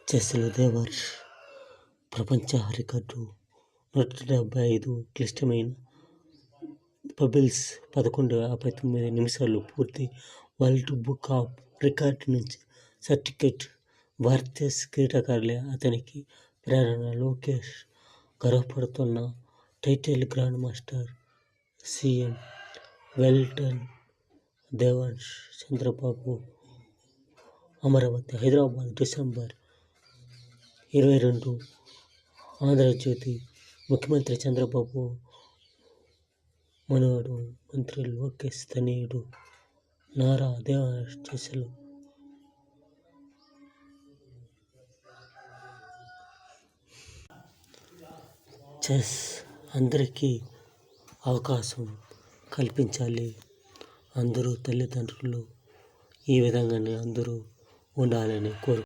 చెస్లో దేవర్ష్ ప్రపంచ రికార్డు 175 క్లిష్టమైన పజిల్స్ 11:59 నిమిషాల్లో పూర్తి. వరల్డ్ బుక్ ఆఫ్ రికార్డ్స్ నుంచి సర్టిఫికెట్. భారతీయ క్రీడాకారులే అతనికి ప్రేరణ. లోకేష్ గర్వపడుతున్న టైటిల్ గ్రాండ్ మాస్టర్ సీఎం వెల్లడిన్ దేవర్ష్ చంద్రబాబు అమరావతి, హైదరాబాద్, డిసెంబర్ 22. ఆంధ్రజ్యోతి ముఖ్యమంత్రి చంద్రబాబు మనవడు, మంత్రి లోకేష్ తనయుడు నారా దేవర్ష్ చెస్లో చెస్ అందరికీ అవకాశం కల్పించాలి. అందరూ తల్లిదండ్రులు ఈ విధంగానే అందరూ ఉండాలని కోరుకుంటున్నాను.